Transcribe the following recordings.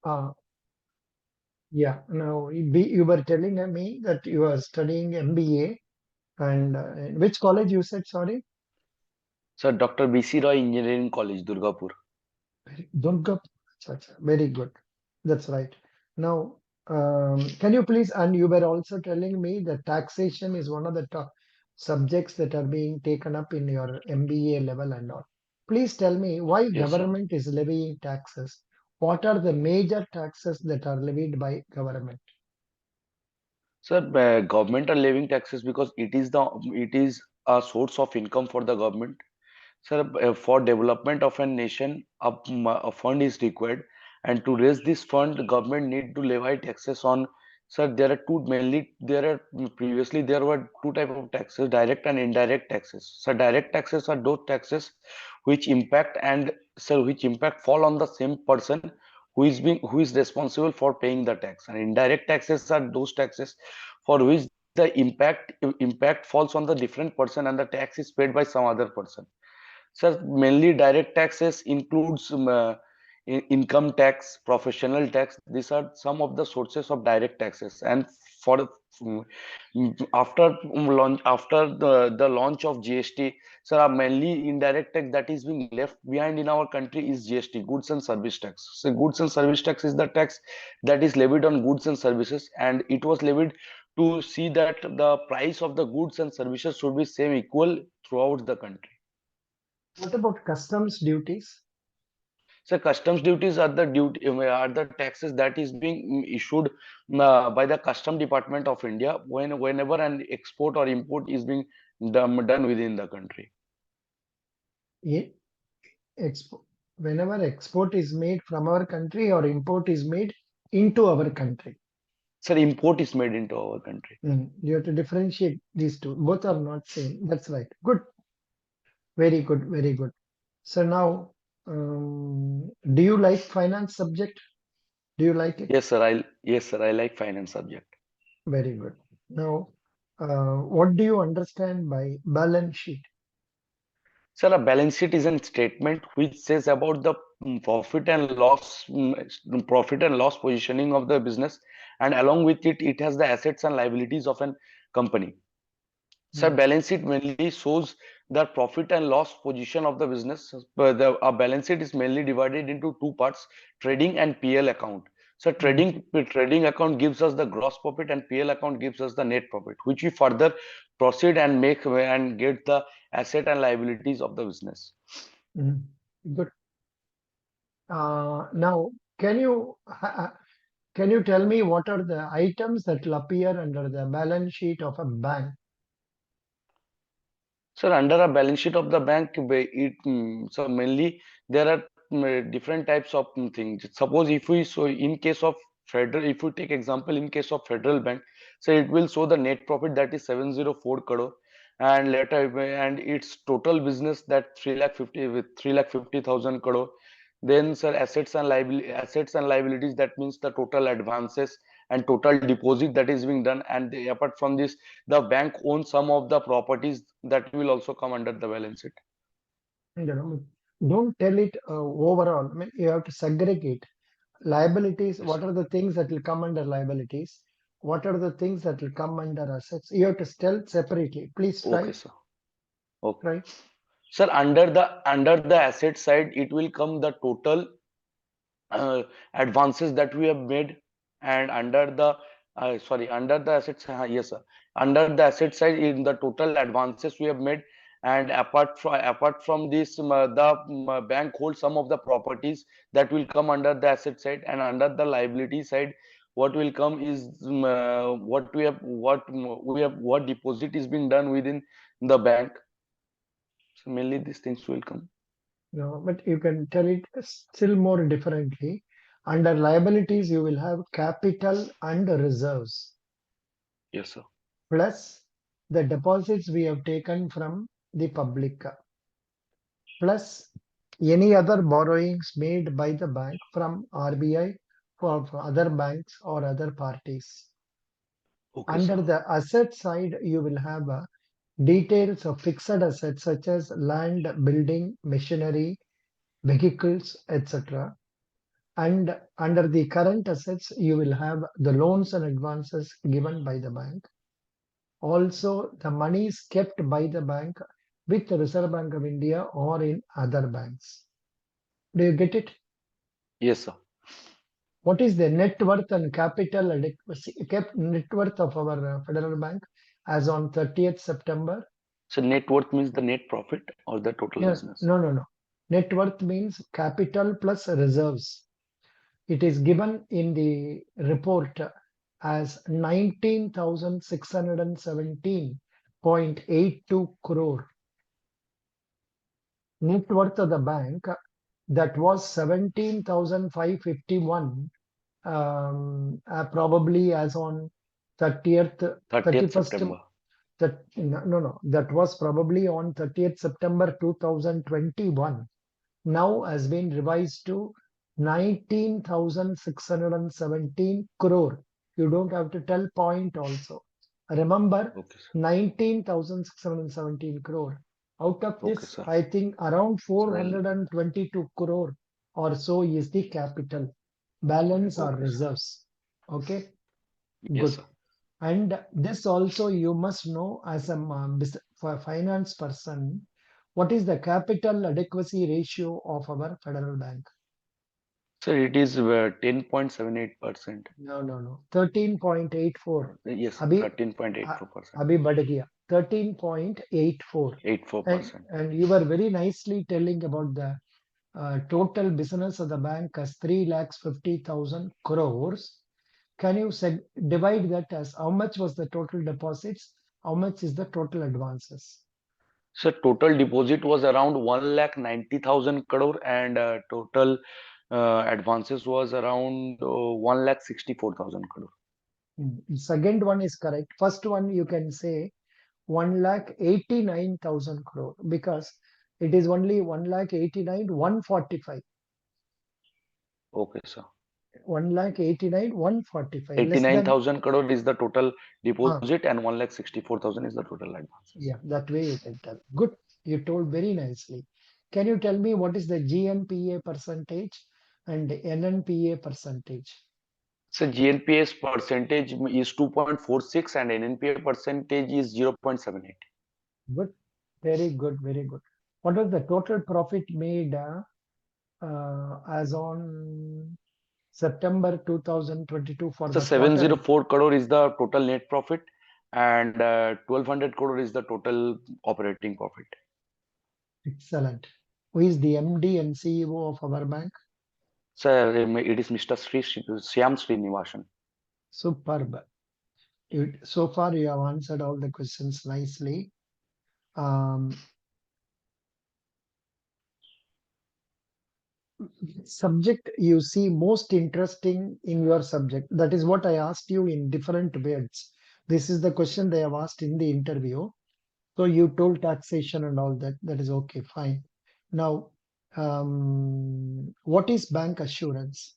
Uh, yeah. Now you were telling me that you are studying MBA and in which college you said? Sorry, Sir, Dr. B.C. Roy Engineering College, Durgapur. Durgapur. Acha, acha. Very good. That's right. Now, can you please? And you were also telling me that taxation is one of the top subjects that are being taken up in your MBA level and all. Please tell me why Yes, sir. government is levying taxes. What are the major taxes that are levied by government? Sir, government are levying taxes because it is a source of income for the government. Sir, for development of a nation, a fund is required, and to raise this fund, the government need to levy taxes on. Sir, there are two mainly. There are previously there were two type of taxes: direct and indirect taxes. So, direct taxes are those taxes which impact and sir, which impact fall on the same person who is responsible for paying the tax. And indirect taxes are those taxes for which the impact falls on the different person and the tax is paid by some other person. Sir, mainly direct taxes includes income tax, professional tax. These are some of the sources of direct taxes. And for um, after the launch of GST, sir, mainly indirect tax that is being left behind in our country is GST, goods and service tax. So goods and service tax is the tax that is levied on goods and services, and it was levied to see that the price of the goods and services should be same equal throughout the country. What about customs duties? So customs duties are the taxes that is being issued by the custom department of India whenever an export or import is being done within the country. Ye- Expo- Whenever export is made from our country or import is made into our country. Sir, import is made into our country. You have to differentiate these two. Both are not same. That's right. Good. Very good. Very good. So now, do you like finance subject? Do you like it? Yes sir, I like finance subject. Very good. Now, what do you understand by balance sheet? Sir, a balance sheet is a statement which says about the profit and loss positioning of the business, and along with it, it has the assets and liabilities of an company. Sir, Mm, balance sheet mainly shows the profit and loss position of the business. A balance sheet is mainly divided into two parts: trading and PL account. So, mm, trading account gives us the gross profit, and PL account gives us the net profit, which we further proceed and make and get the asset and liabilities of the business. mm. Good. Now, can you can you tell me what are the items that will appear under the balance sheet of a bank? So, under a balance sheet of the bank, so mainly there are different types of things. Suppose if we so in case of federal, if we take example in case of federal bank, so it will show the net profit that is 704 crore, and later and its total business that 3,50,000 crore. Then sir, assets and liabilities, that means the total advances and total deposit that is being done. And apart from this, the bank owns some of the properties that will also come under the balance sheet. You know, don't tell it overall. I mean, you have to segregate liabilities. Yes, What sir. are the things that will come under liabilities? What are the things that will come under assets? You have to tell separately. Please Okay, try. sir. Okay. Try. Sir, under the asset side, it will come the total advances that we have made, and under the under the assets, yes sir, under the asset side in the total advances we have made. And apart from this, the bank holds some of the properties that will come under the asset side. And under the liability side, what will come is what deposit is being done within the bank. So mainly these things will come. No, but you can tell it still more differently. Under liabilities, you will have capital and reserves, Yes sir. plus the deposits we have taken from the public, plus any other borrowings made by the bank from RBI for other banks or other parties. Okay sir. Under the asset side, you will have details of fixed assets such as land, building, machinery, vehicles, etc. And under the current assets, you will have the loans and advances given by the bank. Also, the money is kept by the bank with the Reserve Bank of India or in other banks. Do you get it? Yes, sir. What is the net worth and capital adequacy, kept net worth of our Federal Bank as on 30th September? So net worth means the net profit or the total Yeah, business. no. Net worth means capital plus reserves. It is given in the report as 19,617.82 crore. Net worth of the bank, that was 17,551, probably as on 30th, 30th 31st, September. that was probably on 30th September 2021. Now has been revised to 19,617 crore. You don't have to tell point also. Remember, Okay, sir. 19,617 crore. Out of Okay, this, sir. I think around So I'll, 422 crore or so is the capital. Balance or okay, sir. reserves. Okay, Yes, good. sir. And this also you must know as a finance person, what is the capital adequacy ratio of our Federal Bank? So it is 10.78%. No. 13.84. Yes, Abhi, 13.84%. Abhi बढ़ गया. 13.84. 84%. And you were very nicely telling about the total business of the bank as 3,50,000 crores. Can you divide that as how much was the total deposits? How much is the total advances? So total deposit was around 1,90,000 crore and total advances was around 1,64,000 crore. Second one is correct. First one you can say 1,89,000 crore because it is only 1,89, 145. Okay, sir. 1,89, 145. Less than, 89,000 crore is the total ah, deposit and 1,64,000 is the total advances. yeah, that way you can tell. Good. You told very nicely. Can you tell me what is the GNPA percentage and NNPA percentage? So GNPA's percentage is 2.46 and NNPA percentage is 0.78. Good. Very good. Very good. What was the total profit made as on September 2022 for So the quarter? 704 crore is the total net profit and 1200 crore is the total operating profit. Excellent. Who is the MD and CEO of our bank? So it is Mr. Shyam Srinivasan. Superb. So far, you have answered all the questions nicely. Um, Subject you see most interesting in your subject. That is what I asked you in different words. This is the question they have asked in the interview. So you told taxation and all that. That is okay, fine. Now, what is bank assurance?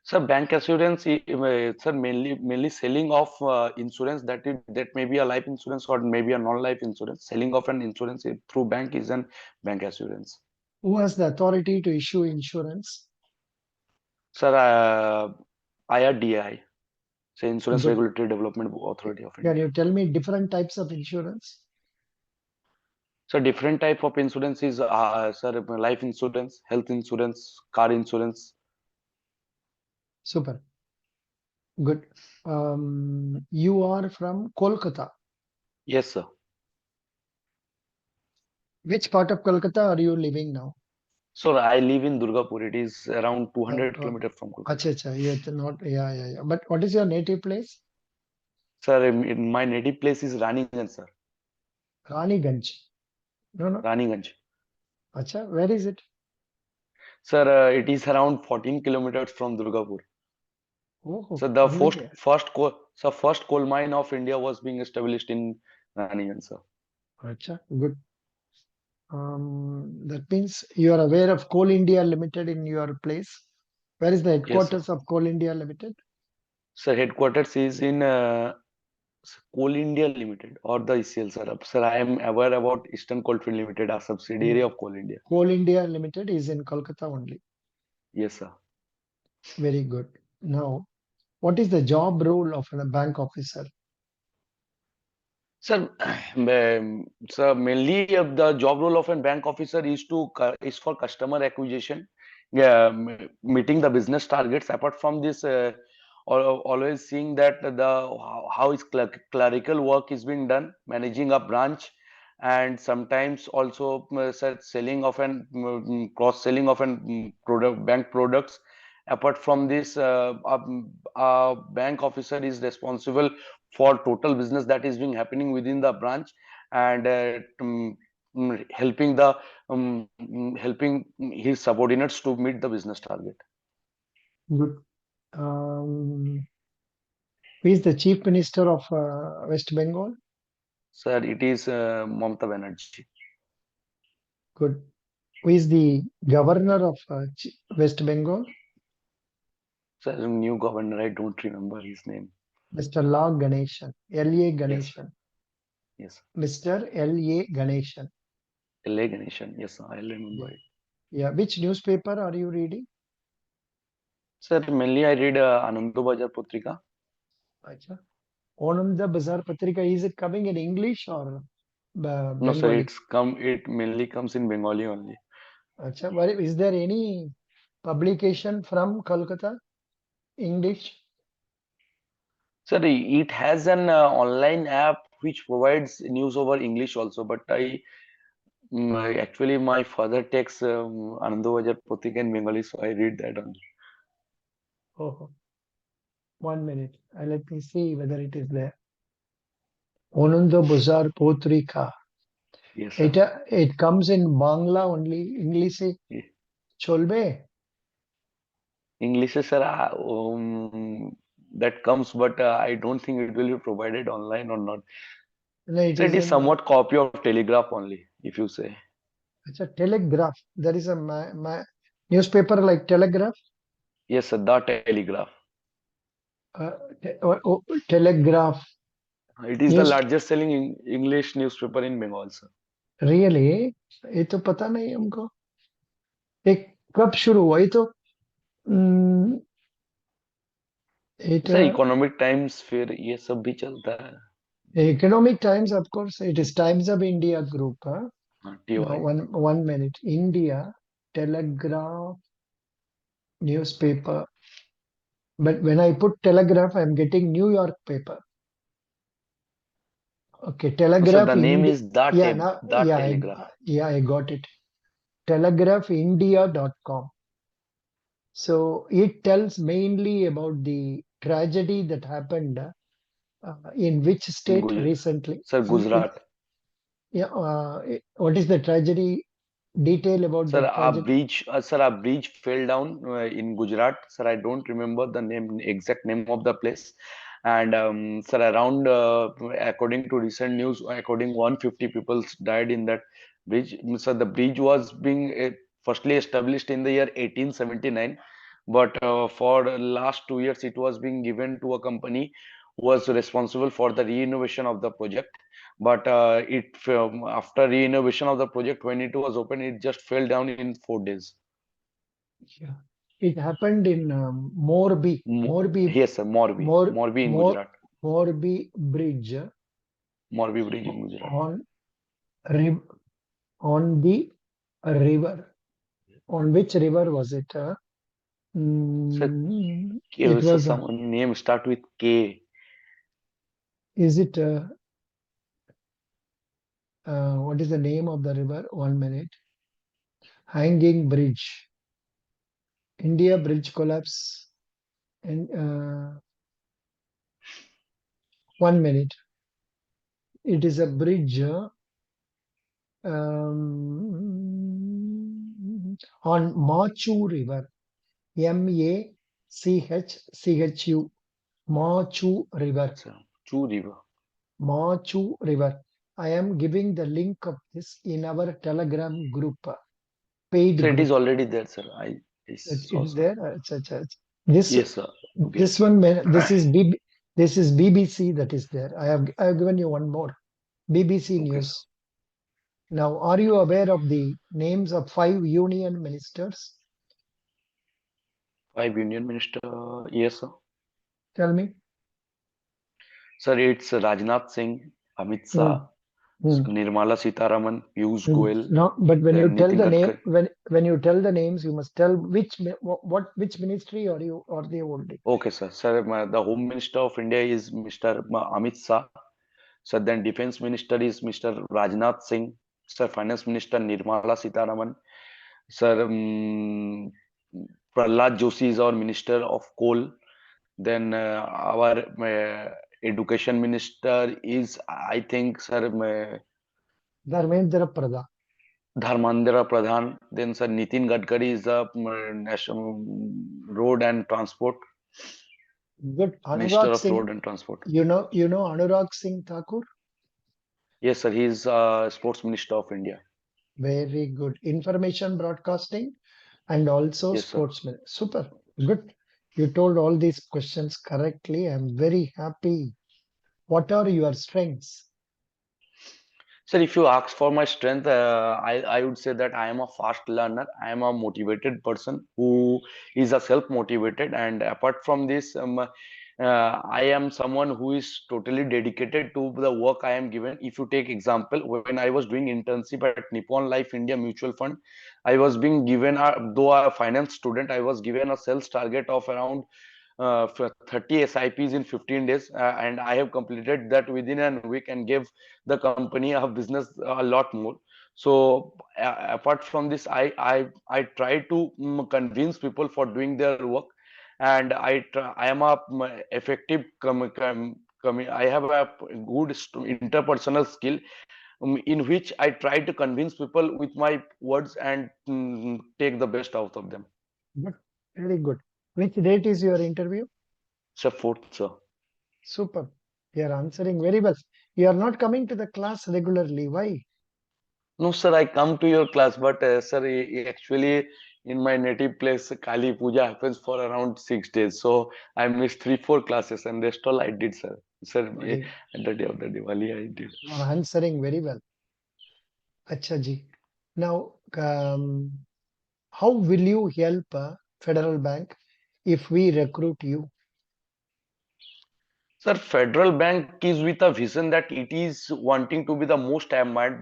So bank assurance, sir, mainly selling of insurance that may be a life insurance or maybe a non-life insurance. Selling of an insurance through bank is an bank assurance. Who has the authority to issue insurance? Sir, IRDAI, so Insurance Good. Regulatory Development Authority of Can India. you tell me different types of insurance? So different type of insurance is, sir, life insurance, health insurance, car insurance. Super. Good. You are from Kolkata. Yes, sir. Which part of Kolkata are you living now? So I live in Durgapur. It is around Uh, 200 uh, kilometers from Kolkata. Acha, acha, you are not, yeah. But what is your native place? Sir, my native place is Raniganj, sir. Raniganj. No. Raniganj. Acha, where is it? Sir, it is around 14 kilometers from Durgapur. Oh, So the only first there. first coal so first coal mine of India was being established in Raniganj, sir. Acha, good. That means you are aware of Coal India Limited in your place. Where is the Yes, sir. headquarters of Coal India Limited? Sir, headquarters is in Coal India Limited or the ECL, sir. Sir, I am aware about Eastern Coalfield Limited, a subsidiary No. of Coal India. Coal India Limited is in Kolkata only. Yes, sir. Very good. Now, what is the job role of a bank officer? Sir, sir, mainly the job role of a bank officer is for customer acquisition, yeah, meeting the business targets. Apart from this, always seeing that how is clerical work is being done, managing a branch, and sometimes also selling of an cross selling of an product bank products. Apart from this, a bank officer is responsible for total business that is being happening within the branch, and helping helping his subordinates to meet the business target. Good. Um, who is the Chief Minister of West Bengal? Sir, it is Mamata Banerjee. Good. Who is the Governor of West Bengal? Sir, new governor, I don't remember his name. Mr. La Ganeshan. L.A. Yes, Ganeshan. yes, Mr. L.A. Ganeshan. LA Ganeshan. Yes, I remember Yeah. it. Yeah. Which newspaper are you reading? Sir, mainly I read Anando Bazar Putrika. Acha. Onam Bazar Patrika, is it coming in English or No, sir, Bengali? it mainly comes in Bengali only. Acha. Is there any publication from Kolkata? English? Sir, it has an online app which provides news over English also, but actually my father takes Anando Bazar Putrika in Bengali, so I read that only. Oh, 1 minute. Let me see whether it is there. Onunda Bazar Potrika. Yes, sir. It comes in Bangla only. English Ye- cholbe. English, sir, that comes, but I don't think it will be provided online or not. No, it So it is is in. somewhat copy of Telegraph only, if you say. It's a telegraph. There is a newspaper like Telegraph. Yes, sir, the Telegraph. Uh, Telegraph It is the news. largest selling English newspaper in Bengal, sir. Really ये तो पता नहीं हमको ये कब शुरू हुआ ये तो it सर इकोनॉमिक टाइम्स फिर ये सब भी चलता है. economic times of course it is Times of India group huh? हाँ, No, TY. one minute. India Telegraph newspaper. But when I put Telegraph, I'm getting New York paper. Okay, No, sir, Telegraph the name India. is the Yeah, tab, now the Telegraph. yeah, I got it. Telegraphindia.com. So it tells mainly about the tragedy that happened in which In state recently. Sir, Gujarat. Yeah, what is the tragedy? Detail about the tragedy. Sir, a bridge fell down in Gujarat. Sir, I don't remember the exact name of the place. And sir, around, according to recent news, according 150 people died in that bridge. Sir, the bridge was being firstly established in the year 1879, but for the last 2 years, it was being given to a company who was responsible for the renovation of the project. But after renovation of the project, when it was open, it just fell down in 4 days. Yeah. It happened in Morbi, Yes, sir, Mor, Morbi in Mor, Gujarat. Morbi Bridge Morbi Bridge in Gujarat. on riv, on the river. On which river was it? Sir, It sir, was. some name start with K. Is it? What is the name of the river? 1 minute. Hanging Bridge. India Bridge collapse. And 1 minute. It is a bridge on Machu River. Machchu. Machu River. Sir, Chu River. Machu River. I am giving the link of this in our Telegram group, paid Sir, it is group. already there, sir. I It saw, is sir. there. This Yes, sir. Okay. this one this is BBC that is there. I have given you one more. BBC Okay, sir. News. Now, are you aware of the names of 5 union ministers? Five Union Minister. Yes, sir. Tell me. Sir, it's Rajnath Singh, Amit Hmm. Shah, Hmm. Nirmala Sitharaman, Piyush Hmm. Goyal, No, but when you then tell Nitin the name, Gadkari. when you tell the names, you must tell what which ministry are they holding. Okay, sir. Sir, the Home Minister of India is Mr. Amit Shah. Sir, then Defense Minister is Mr. Rajnath Singh. Sir, Finance Minister Nirmala Sitharaman. Sir, Prahlad Joshi is our Minister of Coal. Then our Education Minister is, I think, sir, Dharmendra Pradhan. Dharmendra Pradhan. Then, sir, Nitin Gadkari is the National Road and Transport Good. Minister Anurag of Singh. Road and Transport. You know Anurag Singh Thakur. Yes, sir. He is Sports Minister of India. Very good. Information broadcasting and also Yes, sir. sportsman. Super. Good. You told all these questions correctly. I'm very happy. What are your strengths? Sir, if you ask for my strength, I would say that I am a fast learner. I am a motivated person who is a self-motivated, and apart from this, I am someone who is totally dedicated to the work I am given. If you take example, when I was doing internship at Nippon Life India Mutual Fund, I was being given, though a finance student, I was given a sales target of around for 30 SIPs in 15 days, and I have completed that within a week and gave the company a business a lot more. So apart from this, I try to convince people for doing their work, and I am a effective I have a good interpersonal skill, in which I try to convince people with my words and take the best out of them. Good. Very good. Which date is your interview? So fourth, sir. Super. You are answering very well. You are not coming to the class regularly. Why? No, sir, I come to your class, but sir, actually, in my native place, Kali Puja happens for around 6 days. So I missed three, four classes, and rest all I did, sir. Sir, Very. at the day of the Diwali, I did. You are answering very well. Acha ji. Now, how will you help a federal bank if we recruit you? Sir, Federal Bank is with a vision that it is wanting to be the most admired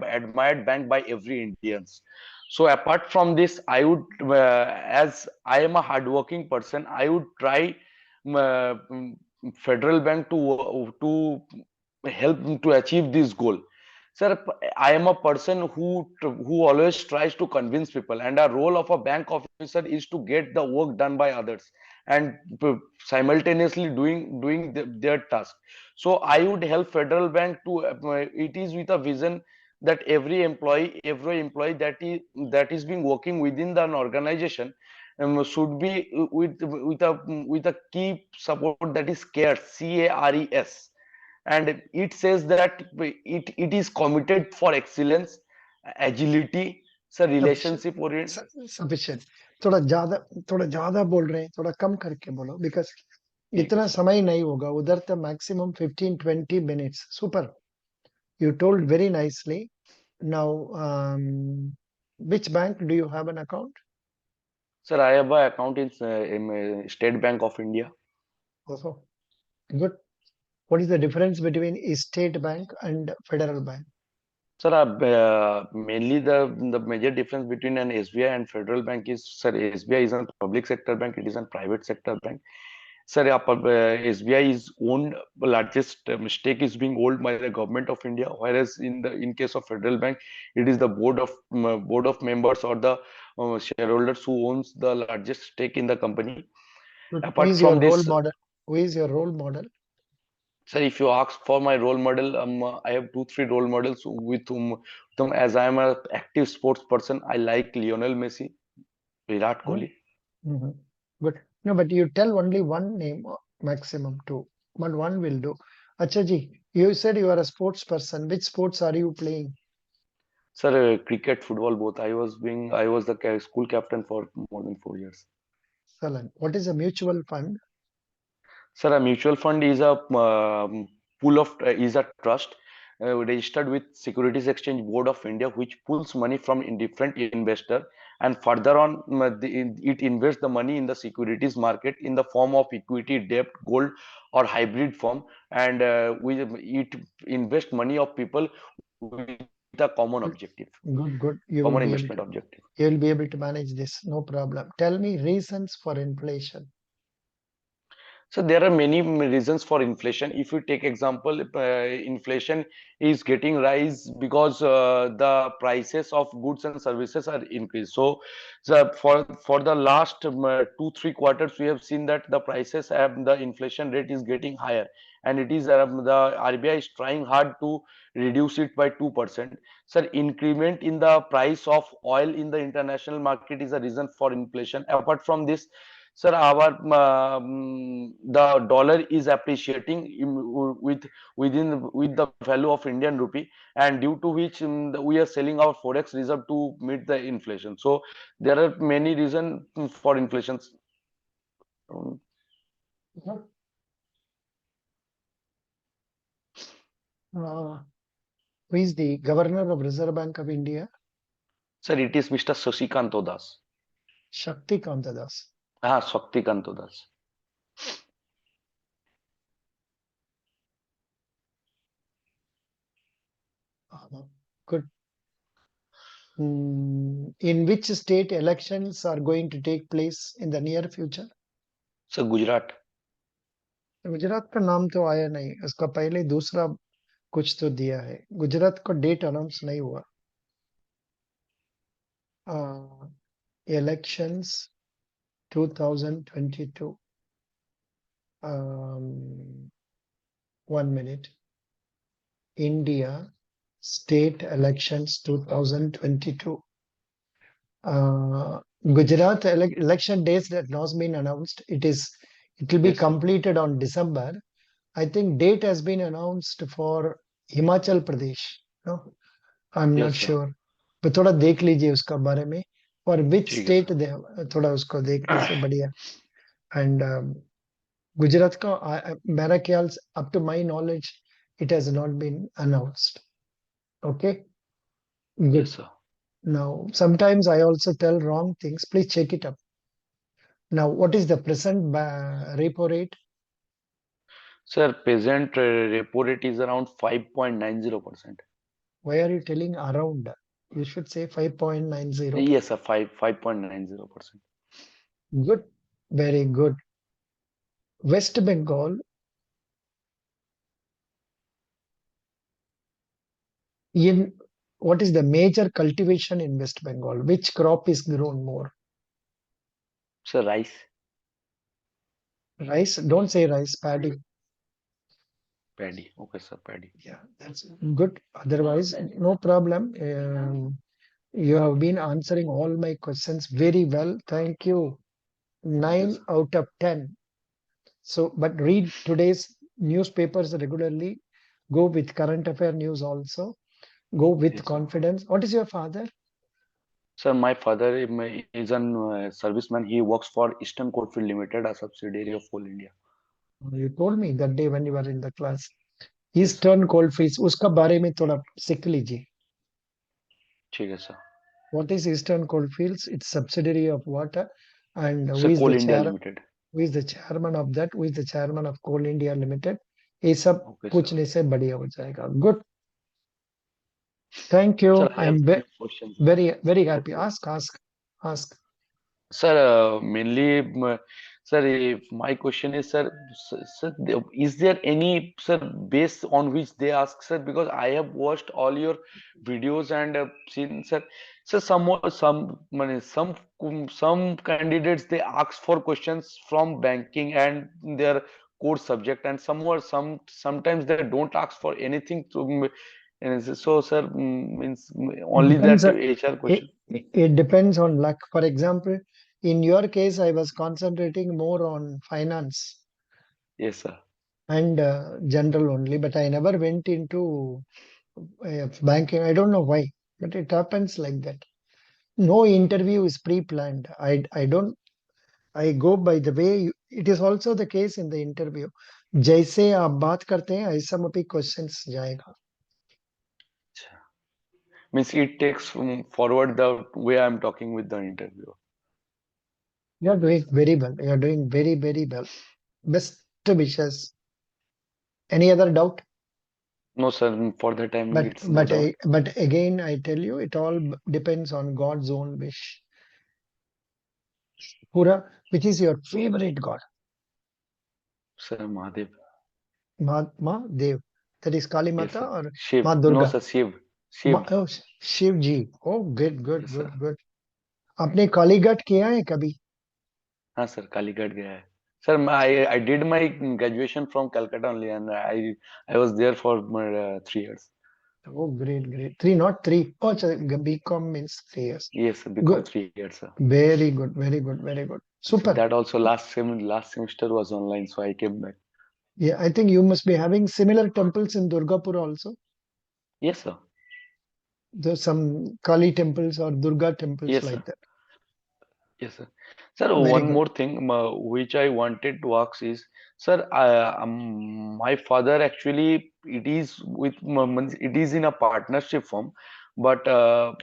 bank by every Indians. So apart from this, I would, as I am a hardworking person, I would try Federal Bank to help me to achieve this goal. Sir, I am a person who always tries to convince people, and our role of a bank officer is to get the work done by others and simultaneously their task. So I would help Federal Bank to. It is with a vision that every employee that is being working within an organization should be with a key support, that is CARES, CARES, and it says that it is committed for excellence, agility, sir, Sufficient. relationship oriented. Sufficient. थोड़ा ज्यादा बोल रहे हैं, थोड़ा कम करके बोलो, because ठीक है इतना सर. समय नहीं होगा उधर, तो maximum 15-20 minutes. Super. You told very nicely. Now, which bank do you have an account? Sir, I have an account in State Bank of India. Also, good. What is the difference between a state bank and federal bank? Sir, mainly the major difference between an SBI and Federal Bank is, sir, SBI is a public sector bank, it is a private sector bank. Sir, SBI is owned, the largest stake is being owned by the government of India, whereas in case of Federal Bank, it is the board of members or the shareholders who owns the largest stake in the company. Good. Who Apart is your from role this, model? Who is your role model? sir, if you ask for my role model, I have two, three role models as I am a active sports person, I like Lionel Messi, Virat Hmm? Kohli. Mhm. Good. No, but you tell only one name, or maximum two, but one will do. Acha ji, you said you are a sports person. Which sports are you playing? Sir, cricket, football, both. I was the school captain for more than 4 years. Excellent. What is a mutual fund? Sir, a mutual fund is a pool of is a trust registered with Securities Exchange Board of India, which pulls money from different investor and further on it invests the money in the securities market in the form of equity, debt, gold, or hybrid form, and it invest money of people with a common objective, Good, good. common investment objective. You will be able to manage this, no problem. Tell me reasons for inflation. So there are many reasons for inflation. If you take example, inflation is getting rise because the prices of goods and services are increased. So, for the last 2-3 quarters, we have seen that the prices have the inflation rate is getting higher, and it is the RBI is trying hard to reduce it by 2%. Sir, increment in the price of oil in the international market is a reason for inflation. Apart from this, sir, our the dollar is appreciating with the value of Indian rupee, and due to which we are selling our forex reserve to meet the inflation. So there are many reasons for inflations. Um, Mhm. Uh, who is the Governor of Reserve Bank of India? Sir, it is Mr. Shashikant Das. Shakti Kanta Das. Shaktikant Das. Good. In which state elections are going to take place in the near future? Sir, Gujarat. Gujarat का नाम तो आया नहीं, उसका पहले दूसरा कुछ तो दिया है. गुजरात का डेट अनाउंस नहीं हुआ. Elections 2022. 1 minute. India state elections 2022. Gujarat election dates that not been announced. It will be Yes, sir. completed on December. I think date has been announced for Himachal Pradesh. No, I'm not Yes, sir. sure. पर थोड़ा देख लीजिए उसका बारे में. For which ठीक है state sir. they थोड़ा उसको देख लीजिए बढ़िया. And गुजरात का मेरा ख्याल से up to my knowledge it has not been announced. Okay, good. Yes, sir. Now sometimes I also tell wrong things. Please check it up. Now what is the present repo rate? Sir, present repo rate is around 5.90%. Why are you telling around? You should say 5.90. Yes, sir, 5.90%. Good, very good. West Bengal, in what is the major cultivation in West Bengal? Which crop is grown more? Sir, rice. Rice? Don't say rice, paddy. Paddy. Okay, sir, paddy. Yeah, that's good. Otherwise, no problem. You have been answering all my questions very well. Thank you. Thank you, 9 sir. out of 10. So, but read today's newspapers regularly. Go with current affair news also. Go with Yes, sir. confidence. What is your father? Sir, my father is a serviceman. He works for Eastern Coalfield Limited, a subsidiary of Coal India. You told me that day when you were in the class. Yes, sir. Eastern Coalfields. उसका बारे में थोड़ा सीख लीजिए. ठीक है, sir. What is Eastern Coalfields? It's subsidiary of what? And who Sir, is the Coal India chair? Limited. Who is the chairman of that? Who is the chairman of Coal India Limited? ये सब Okay, sir. पूछने से बढ़िया हो जाएगा. Good. Thank Sir, you. I have I'm few questions. very happy. Okay. Ask. Sir, mainly, sir, my question is, sir, is there any, sir, base on which they ask, sir? Because I have watched all your videos and seen, sir, some candidates they ask for questions from banking and their core subject, and sometimes they don't ask for anything to. And so, sir, means only Depends. that HR question. It depends on luck. For example, in your case, I was concentrating more on finance Yes, sir. and general only, but I never went into banking. I don't know why, but it happens like that. No interview is pre-planned. I don't. I go by the way. It is also the case in the interview. जैसे आप बात करते हैं ऐसा में भी questions जाएगा. Means it takes forward the way I'm talking with the interviewer. You are doing very well. You are doing very, very well. Best wishes. Any other doubt? No, sir, for the time But it's no but doubt. but again, I tell you, it all depends on God's own wish. Pura, which is your favorite God? Sir, Mahadev. Ma Dev. That is Kali Yes, Mata sir. or Ma Shiv. No, Durga? sir, Shiv. Shiv. Oh, Shiv Ji. Oh, good, good, Yes, sir. good, good. आपने कालीघाट किया है कभी? हाँ sir Kalighat गया है sir I did my graduation from Calcutta only and I was there for 3 years. Oh, great, great. Three, not three. Oh, BCom means 3 years. Yes, become Good. 3 years, sir. Very good, very good, very good. So Super. that also last semester was online, so I came back. Yeah, I think you must be having similar temples in Durgapur also. Yes, sir. There's some Kali temples or Durga temples Yes, sir. like that. Yes, sir. Sir, Very one good. more thing which I wanted to ask is, sir, my father actually it is in a partnership firm, but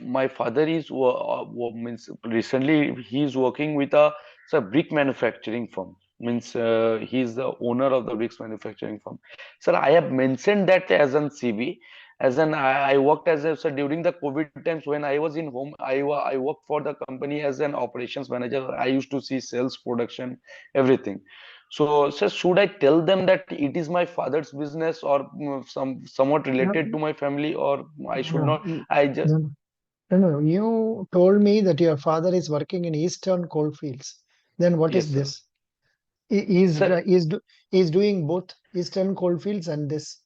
my father is means recently he is working with a brick manufacturing firm. Means he is the owner of the bricks manufacturing firm. Sir, I have mentioned that as an CV. As an I worked as a so during the COVID times when I was in home, I worked for the company as an operations manager. I used to see sales, production, everything. So, sir, should I tell them that it is my father's business or somewhat No, related to my family, or I should no, not? I just no, no, no. You told me that your father is working in Eastern coalfields. Then what is yes, sir. this? He is Sir, he is doing both Eastern coalfields and this.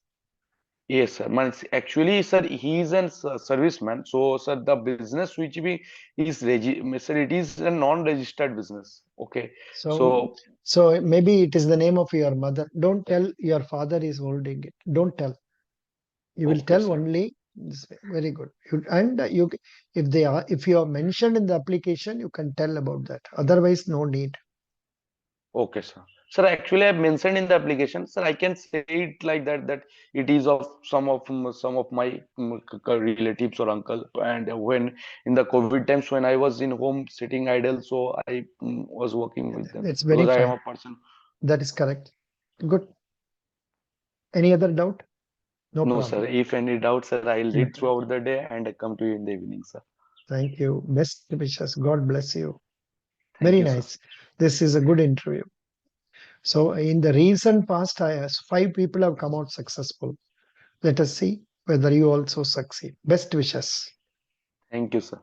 yes, sir. Actually, sir, he is a serviceman. So, sir, the business which we is sir, it is a non-registered business. Okay, So, so so maybe it is the name of your mother. Don't tell your father is holding it. Don't tell. You will okay, tell sir. only this way. Very good. And you, if they are, if you are mentioned in the application, you can tell about that. Otherwise, no need. Okay, sir. Sir, actually, I mentioned in the application, sir, I can say it like that it is of some of my relatives or uncle. And when in the COVID times when I was in home sitting idle, so I was working with them It's very because I am fine. a person. That is correct. Good. Any other doubt? No No, sir. problem. If any doubt, sir, I'll Yeah. read throughout the day and I come to you in the evening, sir. Thank you. Best wishes. God bless you. Thank Very you, sir. nice. This is a good interview. So in the recent past, 5 people have come out successful. Let us see whether you also succeed. Best wishes. Thank you, sir.